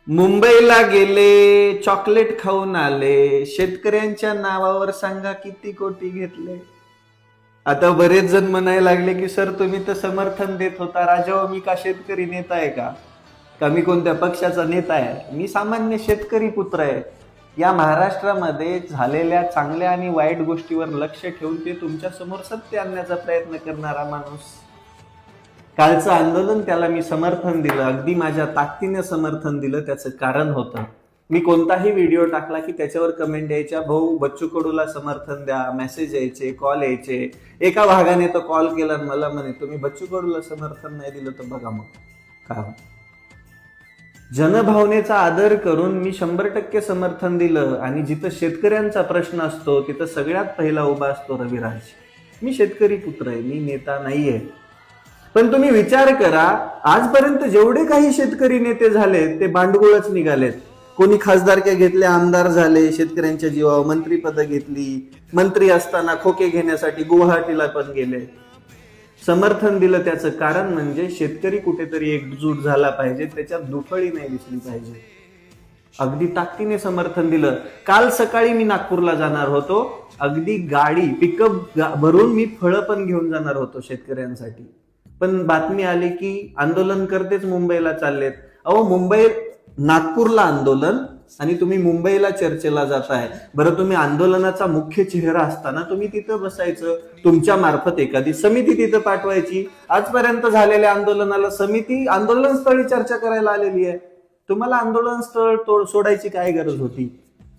मुंबईला गेले, चॉकलेट खाऊन आले, शेतकऱ्यांच्या नावावर सांगा किती कोटी घेतले. आता बरेच जण म्हणायला लागले की सर तुम्ही तर समर्थन देत होता, राजा मी का शेतकरी नेता आहे का मी कोणत्या पक्षाचा नेता आहे? मी सामान्य शेतकरी पुत्र आहे. या महाराष्ट्रामध्ये झालेल्या चांगल्या आणि वाईट गोष्टीवर लक्ष ठेवून ते तुमच्या समोर सत्य आणण्याचा प्रयत्न करणारा माणूस. कालचं आंदोलन त्याला मी समर्थन दिलं, अगदी माझ्या ताकदीने समर्थन दिलं. त्याचं कारण होतं, मी कोणताही व्हिडिओ टाकला की त्याच्यावर कमेंट यायच्या, भाऊ बच्चू कडूला समर्थन द्या, मेसेज यायचे, कॉल यायचे. एका भागाने तो कॉल केला मला म्हणे तुम्ही बच्चू कडूला समर्थन नाही दिलं तर बघा मग का. जनभावनेचा आदर करून मी 100% समर्थन दिलं. आणि जिथं शेतकऱ्यांचा प्रश्न असतो तिथं सगळ्यात पहिला उभा असतो रविराज. मी शेतकरी पुत्र आहे, मी नेता नाहीये. पण तुम्ही विचार करा, आजपर्यंत जेवढे काही शेतकरी नेते झाले ते भांडगुळच निघालेत. कोणी खासदारक्या घेतल्या, आमदार झाले, शेतकऱ्यांच्या जीवावर मंत्रीपद घेतली, मंत्री असताना खोके घेण्यासाठी गुवाहाटीला पण गेले. समर्थन दिलं त्याचं कारण म्हणजे शेतकरी कुठेतरी एकजूट झाला पाहिजे, त्याच्यात दुफळी नाही दिसली पाहिजे. अगदी ताकदीने समर्थन दिलं. काल सकाळी मी नागपूरला जाणार होतो, अगदी गाडी पिकअप भरून मी फळं पण घेऊन जाणार होतो शेतकऱ्यांसाठी. पण बातमी आली की आंदोलनकर्तेच मुंबईला चाललेत. अहो मुंबई नागपूरला आंदोलन आणि तुम्ही मुंबईला चर्चेला जाताय. बरं तुम्ही आंदोलनाचा मुख्य चेहरा असताना तुम्ही तिथं बसायचं, तुमच्या मार्फत एखादी समिती तिथं पाठवायची. आजपर्यंत झालेल्या आंदोलनाला समिती आंदोलनस्थळी चर्चा करायला आलेली आहे. तुम्हाला आंदोलनस्थळ सोडायची काय गरज होती?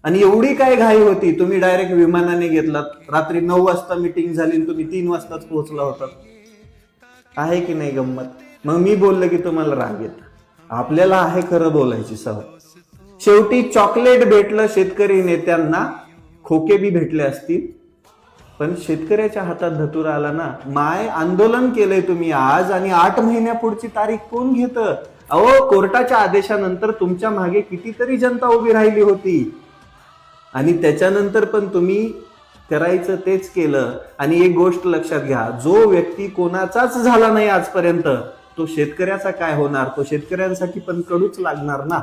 आणि एवढी काय घाई होती? तुम्ही डायरेक्ट विमानाने घेतलात. रात्री 9 वाजता मीटिंग झाली, तुम्ही 3 वाजताच पोहोचला होता. आहे की नाही गंमत? मग मी बोललो की तुम्हाला राग येत. आपल्याला आहे खरं बोलायची सवय. शेवटी चॉकलेट भेटलं शेतकरी नेत्यांना, खोके बी भेटले असतील, पण शेतकऱ्याच्या हातात धतुरा आला ना. माय आंदोलन केलंय तुम्ही आज, आणि 8 महिन्या पुढची तारीख कोण घेतं? अहो कोर्टाच्या आदेशानंतर तुमच्या मागे कितीतरी जनता उभी राहिली होती, आणि त्याच्यानंतर पण तुम्ही करायचं तेच केलं. आणि एक गोष्ट लक्षात घ्या, जो व्यक्ती कोणाचाच झाला नाही आजपर्यंत, तो शेतकऱ्याचा काय होणार? तो शेतकऱ्यांसाठी पण कडूच लागणार ना.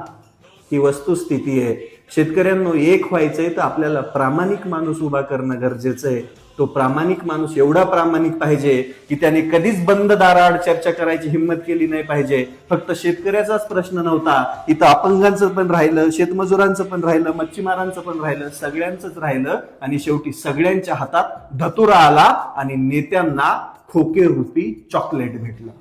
ही वस्तुस्थिती आहे. शेतकऱ्यांनो एक व्हायचंय तर आपल्याला प्रामाणिक माणूस उभा करणं गरजेचं आहे. तो प्रामाणिक माणूस एवढा प्रामाणिक पाहिजे की त्याने कधीच बंद दाराआड चर्चा करायची हिंमत केली नाही पाहिजे. फक्त शेतकऱ्याचाच प्रश्न नव्हता, इथं अपंगांचं पण राहिलं, शेतमजुरांचं पण राहिलं, मच्छीमारांचं पण राहिलं, सगळ्यांचंच राहिलं. आणि शेवटी सगळ्यांच्या हातात धतुरा आला आणि नेत्यांना खोके रूपी चॉकलेट भेटलं.